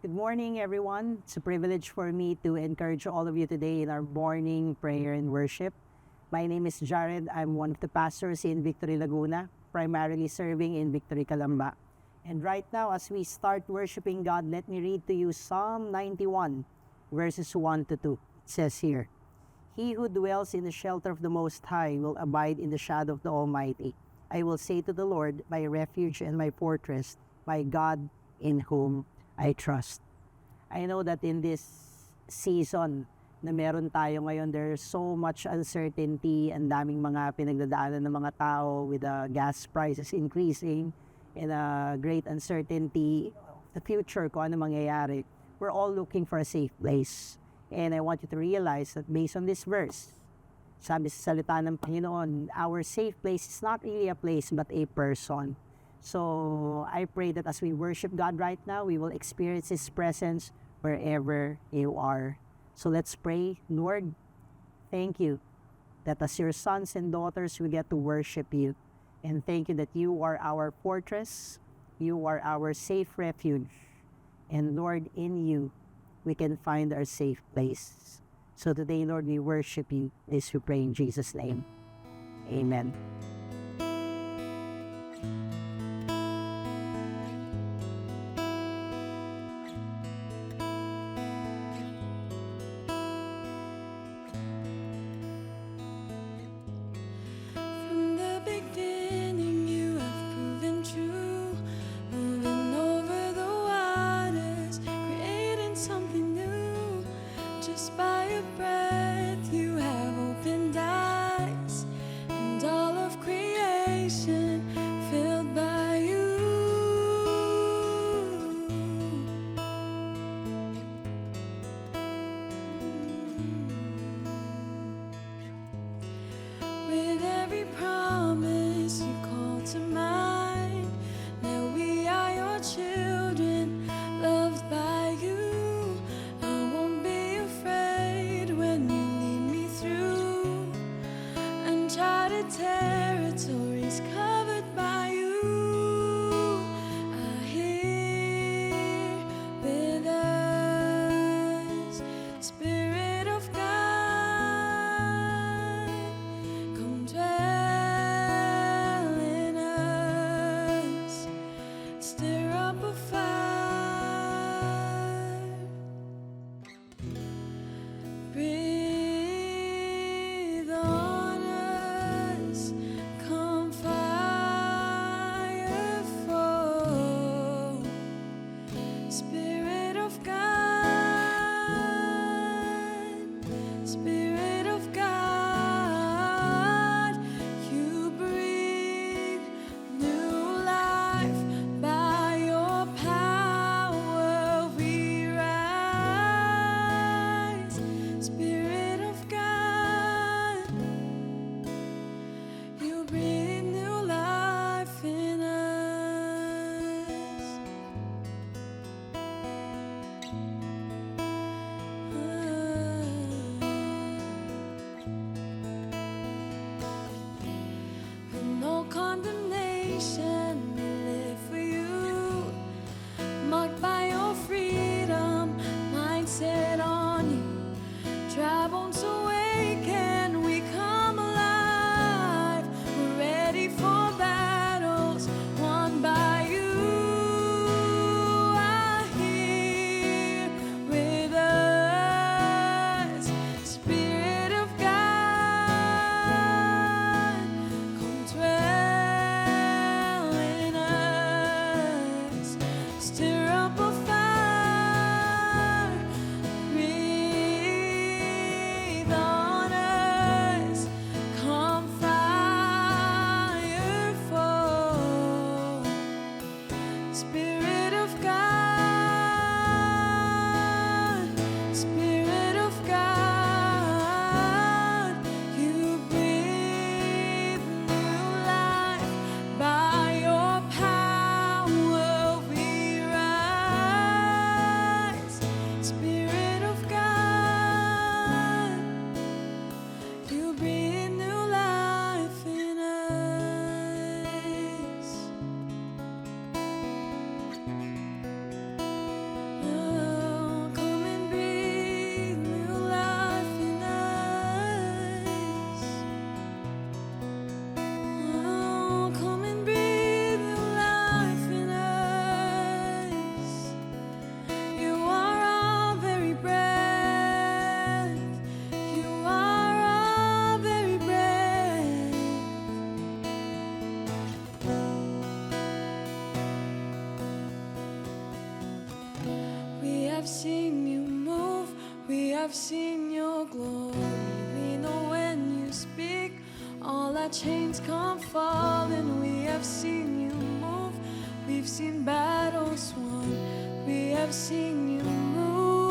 Good morning, everyone. It's a privilege for me to encourage all of you today in our morning prayer and worship. My name is Jared. I'm one of the pastors in Victory Laguna, primarily serving in Victory Calamba. And right now, as we start worshiping God, let me read to you Psalm 91, verses 1 to 2. It says here, "He who dwells in the shelter of the Most High will abide in the shadow of the Almighty. I will say to the Lord, my refuge and my fortress, my God in whom I trust." I know that in this season na meron tayo ngayon, there's so much uncertainty, ang daming mga pinagdadaanan ng mga tao with the gas prices increasing and a great uncertainty of the future, kung ano mangyayari. We're all looking for a safe place. And I want you to realize that based on this verse, sabi sa salita ng Panginoon, our safe place is not really a place but a person. So I pray that as we worship God right now, we will experience His presence wherever you are. So let's pray. Lord, thank you that as your sons and daughters, we get to worship you. And thank you that you are our fortress, you are our safe refuge. And Lord, in you, we can find our safe place. So today, Lord, we worship you. This we pray in Jesus' name. Amen. From the beginning, you have proven true, moving over the waters, creating something new. Just by your breath, you have opened eyes, and all of have seen you move, we have seen your glory. We know when you speak, all our chains come falling. We have seen you move, we've seen battles won. We have seen you move,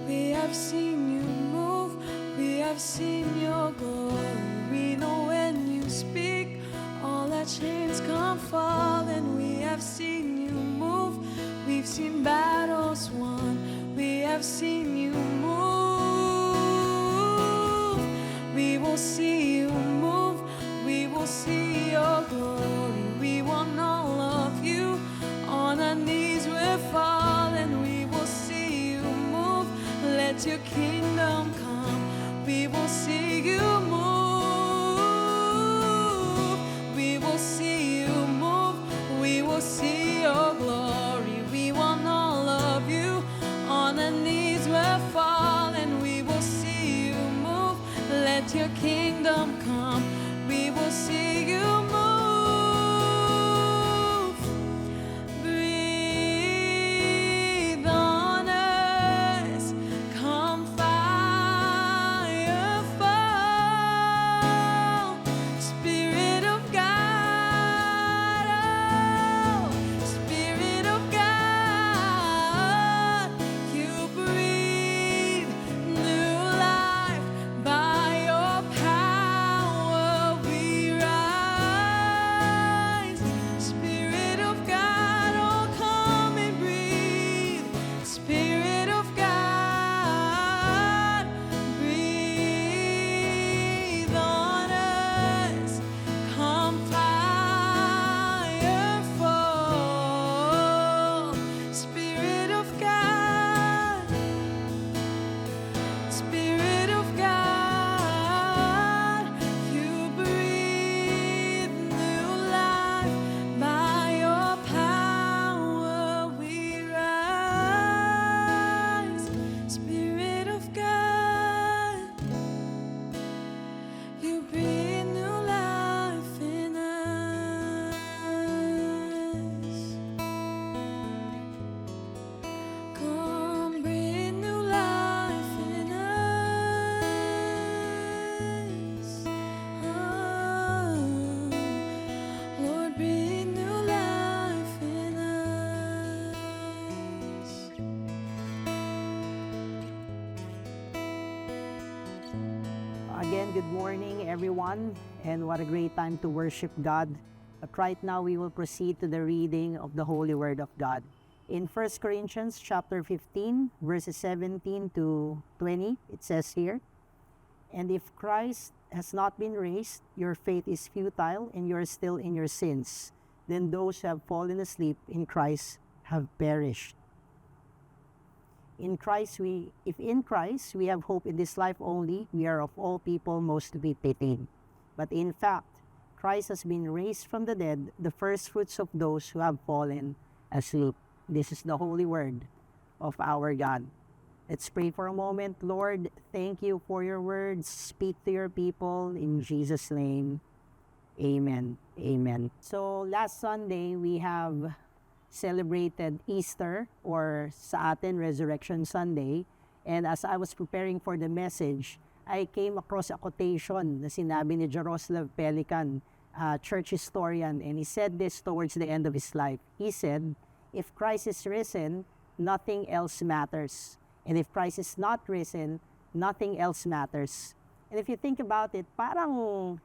we have seen you move, we have seen your glory. We know when you speak, all our chains come falling. We have seen you move, we've seen battles won. We have seen you move, we will see you move, we will see your glory. We want all of you, on our knees we're falling. We will see you move, let your kingdom come. We will see you move, we will see you move, we will see your glory. We want all of you, on our knees we're falling. We will see you move, let your kingdom come. We will see you move. Breathe on us, come fire fall. Spirit of God, oh, Spirit of God, you breathe new life. By your power we rise. Spirit of God, oh come and breathe. Spirit of God, breathe on us. Come fire fall. Spirit of God, Spirit of God, you breathe new life. By your power we rise. Spirit of God, you breathe new life in us. Come breathe new life in us. Oh, Lord, breathe new life in us. Again, good morning, everyone, and what a great time to worship God. But right now, we will proceed to the reading of the Holy Word of God. In 1 Corinthians chapter 15, verses 17 to 20, it says here, "And if Christ has not been raised, your faith is futile, and you are still in your sins. Then those who have fallen asleep in Christ have perished." If in Christ we have hope in this life only, we are of all people most to be pitied. But in fact, Christ has been raised from the dead, the first fruits of those who have fallen asleep. This is the holy word of our God. Let's pray for a moment. Lord, thank you for your words. Speak to your people in Jesus' name. Amen. Amen. So last Sunday, we have celebrated Easter, or sa atin, Resurrection Sunday. And as I was preparing for the message, I came across a quotation na sinabi ni Jaroslav Pelikan, church historian, and he said this towards the end of his life. He said, "If Christ is risen, nothing else matters. And if Christ is not risen, nothing else matters." And if you think about it, parang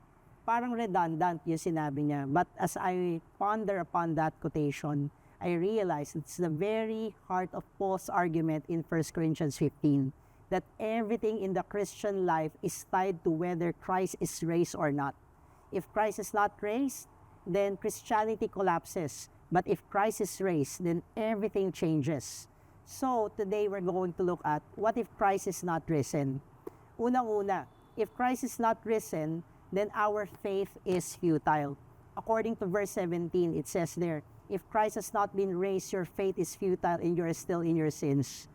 redundant yung sinabi niya. But as I ponder upon that quotation, I realized it's the very heart of Paul's argument in 1 Corinthians 15, that everything in the Christian life is tied to whether Christ is raised or not. If Christ is not raised, then Christianity collapses. But if Christ is raised, then everything changes. So today we're going to look at, what if Christ is not risen? Unang-una, if Christ is not risen, then our faith is futile. According to verse 17, it says there, "If Christ has not been raised, your faith is futile and you are still in your sins."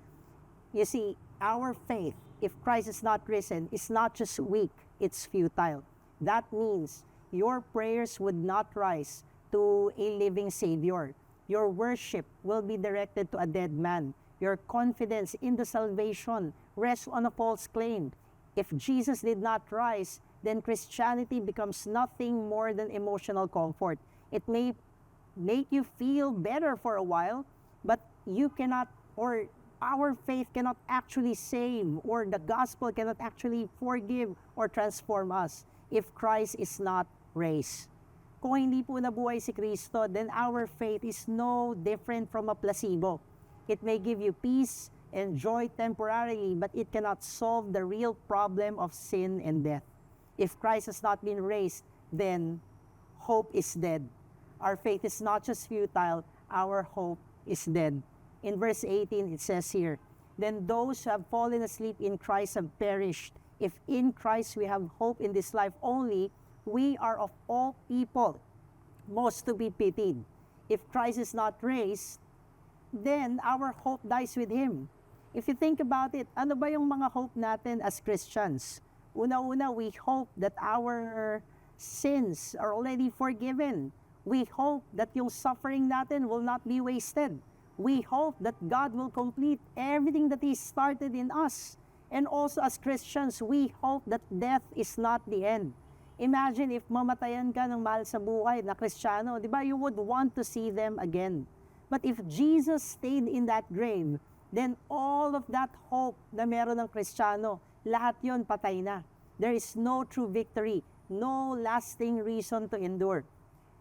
You see, our faith, if Christ is not risen, is not just weak, it's futile. That means your prayers would not rise to a living Savior. Your worship will be directed to a dead man. Your confidence in the salvation rests on a false claim. If Jesus did not rise, then Christianity becomes nothing more than emotional comfort. It may make you feel better for a while, but you cannot, or our faith cannot actually save, or the gospel cannot actually forgive or transform us if Christ is not raised. Kung hindi po nabuhay si Kristo, then our faith is no different from a placebo. It may give you peace and joy temporarily, but it cannot solve the real problem of sin and death. If Christ has not been raised, then hope is dead. Our faith is not just futile, our hope is dead. In verse 18, it says here, "Then those who have fallen asleep in Christ have perished. If in Christ we have hope in this life only, we are of all people most to be pitied. If Christ is not raised, then our hope dies with Him." If you think about it, ano ba yung mga hope natin as Christians? Una-una, we hope that our sins are already forgiven. We hope that yung suffering natin will not be wasted. We hope that God will complete everything that He started in us. And also as Christians, we hope that death is not the end. Imagine if mamatayan ka ng mahal sa buhay na Kristiyano, di ba? You would want to see them again. But if Jesus stayed in that grave, then all of that hope na meron ng Kristiyano, lahat yon patay na. There is no true victory, no lasting reason to endure.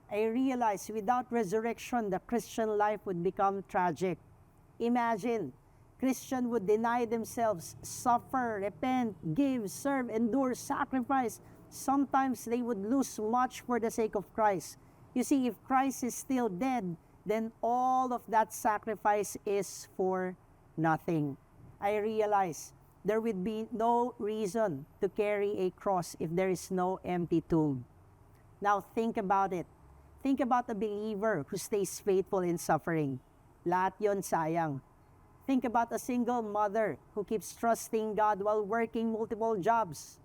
I realize without resurrection, the Christian life would become tragic. Imagine, Christian would deny themselves, suffer, repent, give, serve, endure, sacrifice. Sometimes they would lose much for the sake of Christ. You see, if Christ is still dead, then all of that sacrifice is for nothing. I realize there would be no reason to carry a cross if there is no empty tomb. Now think about it. Think about a believer who stays faithful in suffering. Lahat yon sayang. Think about a single mother who keeps trusting God while working multiple jobs.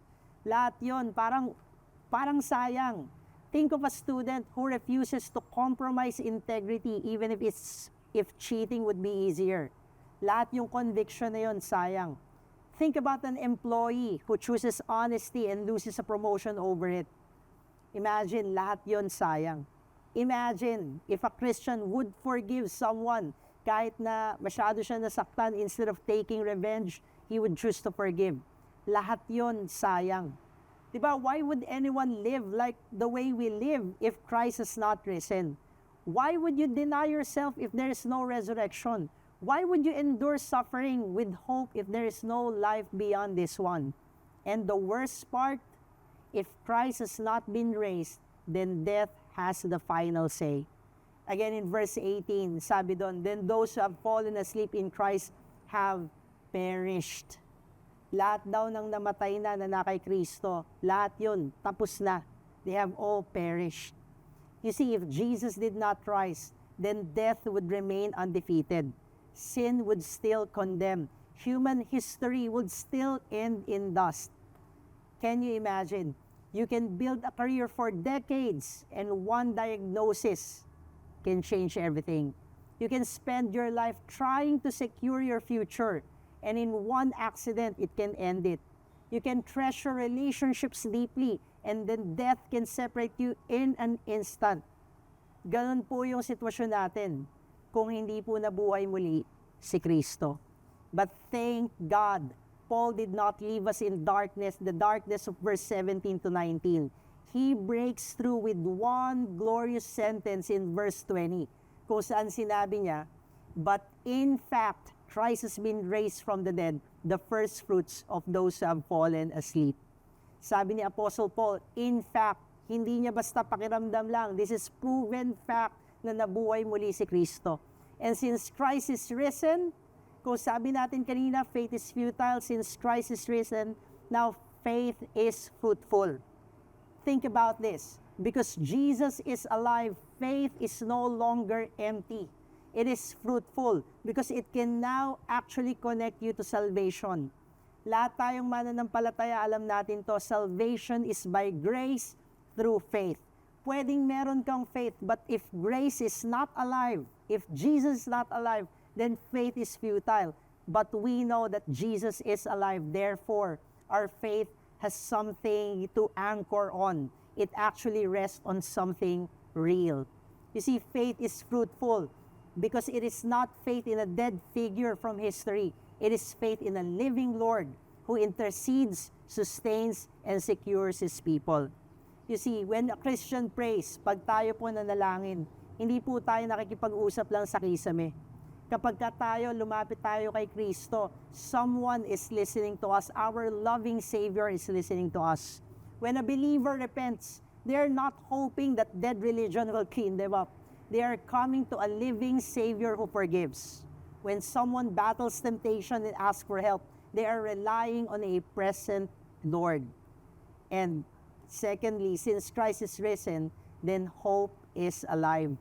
Lahat yon parang sayang. Think of a student who refuses to compromise integrity even if cheating would be easier. Lahat yung conviction na yon sayang. Think about an employee who chooses honesty and loses a promotion over it. Imagine, lahat yon sayang. Imagine if a Christian would forgive someone kahit na masyado siya nasaktan, instead of taking revenge, he would choose to forgive. Lahat yon sayang. Diba? Why would anyone live like the way we live if Christ has not risen? Why would you deny yourself if there is no resurrection? Why would you endure suffering with hope if there is no life beyond this one? And the worst part, if Christ has not been raised, then death has the final say. Again in verse 18, sabi doon, "Then those who have fallen asleep in Christ have perished." Lahat daw ng namatay na kay Kristo, lahat yun, tapos na. They have all perished. You see, if Jesus did not rise, then death would remain undefeated. Sin would still condemn. Human history would still end in dust. Can you imagine? You can build a career for decades and one diagnosis can change everything. You can spend your life trying to secure your future, and in one accident, it can end it. You can treasure relationships deeply, and then death can separate you in an instant. Ganun po yung sitwasyon natin kung hindi po nabuhay muli si Kristo. But thank God, Paul did not leave us in darkness, the darkness of verse 17 to 19. He breaks through with one glorious sentence in verse 20, kung saan sinabi niya, "But in fact, Christ has been raised from the dead, the first fruits of those who have fallen asleep." Sabi ni Apostle Paul, in fact, hindi niya basta pakiramdam lang. This is proven fact na nabuhay muli si Kristo. And since Christ is risen, kung sabi natin kanina, faith is futile. Since Christ is risen, now faith is fruitful. Think about this. Because Jesus is alive, faith is no longer empty. It is fruitful because it can now actually connect you to salvation. Lahat tayong mananampalataya, alam natin to, salvation is by grace through faith. Pwedeng meron kang faith, but if grace is not alive, if Jesus is not alive, then faith is futile. But we know that Jesus is alive. Therefore, our faith has something to anchor on. It actually rests on something real. You see, faith is fruitful because it is not faith in a dead figure from history. It is faith in a living Lord who intercedes, sustains, and secures His people. You see, when a Christian prays, pag tayo po nanalangin, hindi po tayo nakikipag-usap lang sa kisame. Kapag tayo, lumapit tayo kay Kristo, someone is listening to us. Our loving Savior is listening to us. When a believer repents, they are not hoping that dead religion will clean them up. They are coming to a living Savior who forgives. When someone battles temptation and asks for help, they are relying on a present Lord. And secondly, since Christ is risen, then hope is alive.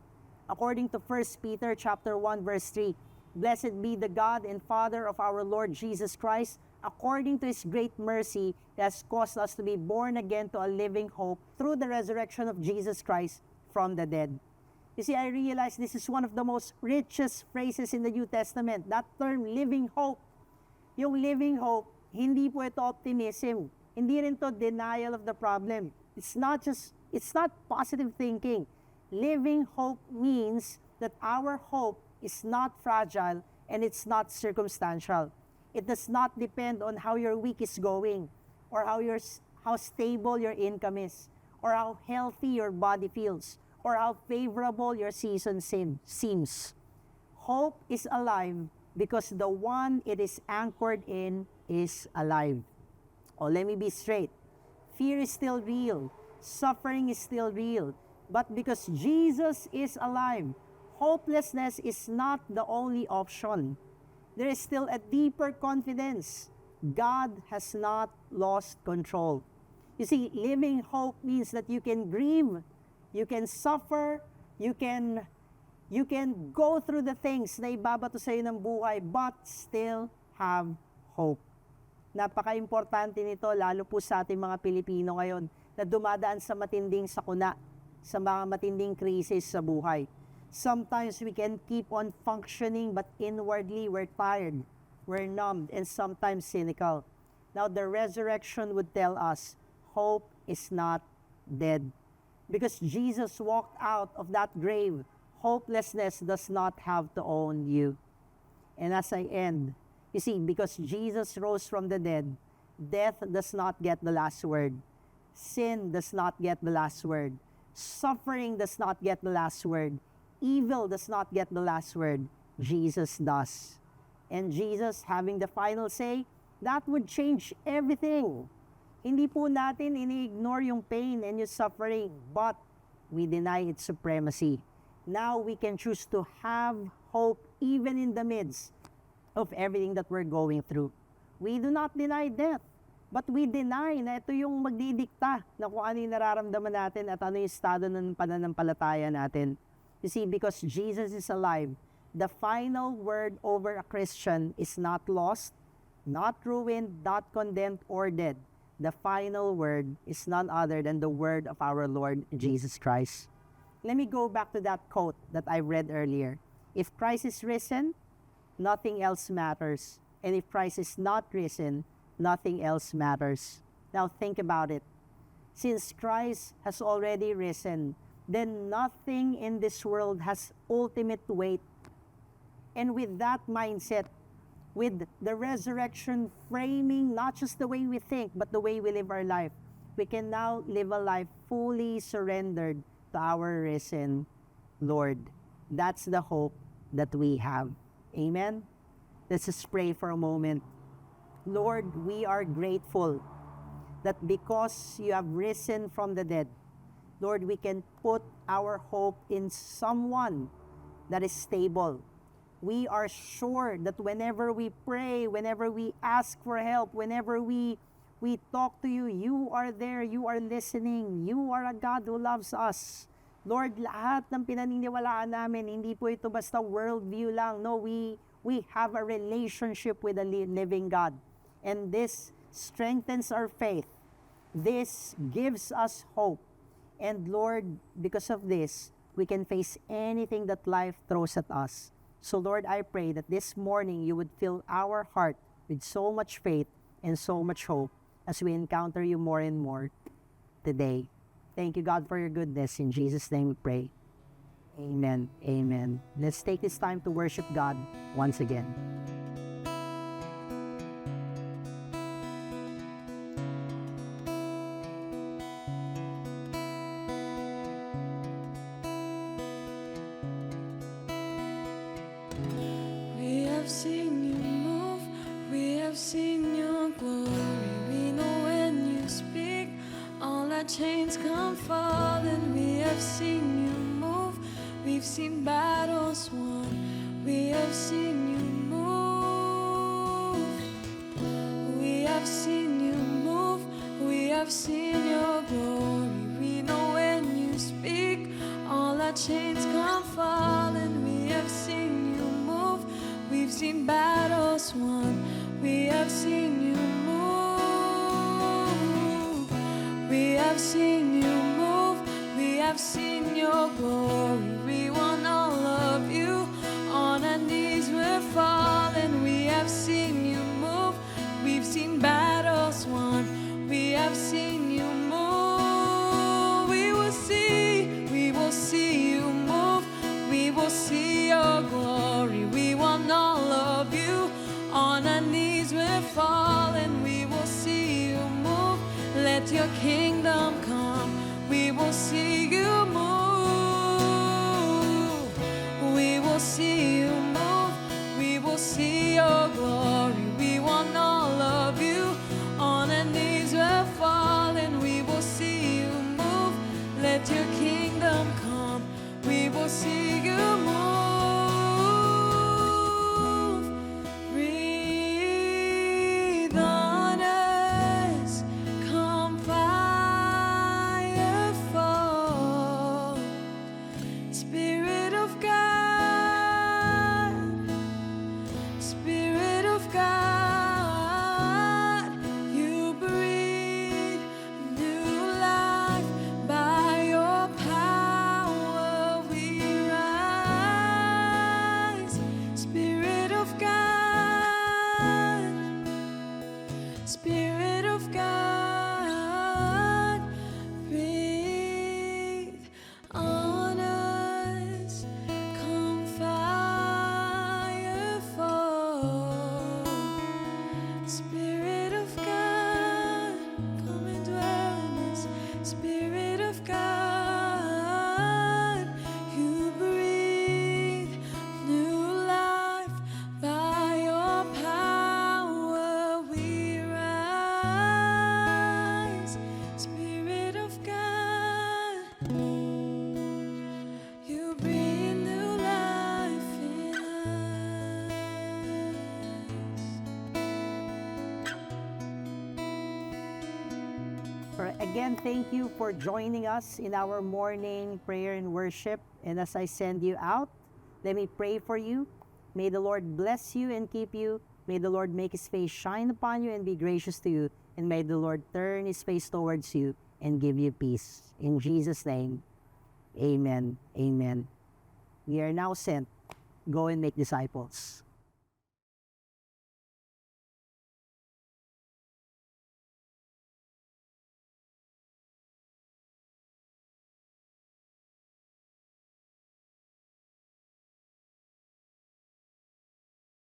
According to 1 Peter chapter 1 verse 3, Blessed be the God and Father of our Lord Jesus Christ, according to His great mercy, He has caused us to be born again to a living hope through the resurrection of Jesus Christ from the dead. You see, I realize this is one of the most richest phrases in the New Testament, that term, living hope. Yung living hope, hindi po ito optimism. Hindi rin to denial of the problem. It's not positive thinking. Living hope means that our hope is not fragile and it's not circumstantial. It does not depend on how your week is going, or how stable your income is, or how healthy your body feels, or how favorable your season seems. Hope is alive because the one it is anchored in is alive. Oh, let me be straight. Fear is still real. Suffering is still real. But because Jesus is alive, hopelessness is not the only option. There is still a deeper confidence. God has not lost control. You see, living hope means that you can grieve, you can suffer, you can go through the things na ibabato sa iyo ng buhay, but still have hope. Napaka-importante nito, lalo po sa ating mga Pilipino ngayon, na dumadaan sa matinding sakuna, sa mga matinding krisis sa buhay. Sometimes we can keep on functioning, but inwardly we're tired, we're numbed, and sometimes cynical. Now, the resurrection would tell us, hope is not dead. Because Jesus walked out of that grave, hopelessness does not have to own you. And as I end, you see, because Jesus rose from the dead, death does not get the last word. Sin does not get the last word. Suffering does not get the last word. Evil does not get the last word. Jesus does. And Jesus having the final say, that would change everything. Hindi po natin ini-ignore yung pain and yung suffering, but we deny its supremacy. Now we can choose to have hope even in the midst of everything that we're going through. We do not deny death, but we deny na ito yung magdidikta na kung ano yung nararamdaman natin at ano yung estado ng pananampalataya natin. You see, because Jesus is alive, the final word over a Christian is not lost, not ruined, not condemned, or dead. The final word is none other than the word of our Lord Jesus Christ. Let me go back to that quote that I read earlier. If Christ is risen, nothing else matters. And if Christ is not risen, nothing else matters. Now think about it. Since Christ has already risen, then nothing in this world has ultimate weight. And with that mindset, with the resurrection framing not just the way we think, but the way we live our life, we can now live a life fully surrendered to our risen Lord. That's the hope that we have. Amen? Let's just pray for a moment. Lord, we are grateful that because you have risen from the dead, Lord, we can put our hope in someone that is stable. We are sure that whenever we pray, whenever we ask for help, whenever we talk to you, you are there, you are listening, you are a God who loves us. Lord, lahat ng pinaniniwalaan namin, hindi po ito basta worldview lang. No, we have a relationship with the living God. And this strengthens our faith. This gives us hope. And Lord, because of this, we can face anything that life throws at us. So Lord, I pray that this morning you would fill our heart with so much faith and so much hope as we encounter you more and more today. Thank you, God, for your goodness. In Jesus' name we pray. Amen. Amen. Let's take this time to worship God once again. We have seen you move, we have seen your glory. We know when you speak, all our chains come falling. We have seen you move, we've seen battles won. We have seen you move, we have seen you move, we have seen your glory. We know when you speak, all our chains come falling. We have seen you move, we've seen battles won. We have seen you move, we have seen you move, we have seen your glory. We want all of you. On our knees we're falling. We have seen you move, we've seen battles won. We have seen you move. We will see you move. We will see your glory. We want all of you. On our knees we're falling. We will see you move. Let your kingdom come. We will see you move. We will see you move. We will see your glory. We want all of you. On our knees we're falling. We will see you move. Let your kingdom come. We will see you move. Breathe on us. Come fire fall. Spirit of God. Spirit of God. You breathe new life. By your power we rise. Spirit of God. Spirit of God. Breathe on us. Come fire fall. Spirit of God, come and dwell in us. Spirit of God, you breathe new life. By your power we rise. Spirit of God, you breathe new life in us. Again, thank you for joining us in our morning prayer and worship. And as I send you out, let me pray for you. May the Lord bless you and keep you. May the Lord make his face shine upon you and be gracious to you. And may the Lord turn his face towards you and give you peace. In Jesus' name, amen. Amen. We are now sent. Go and make disciples.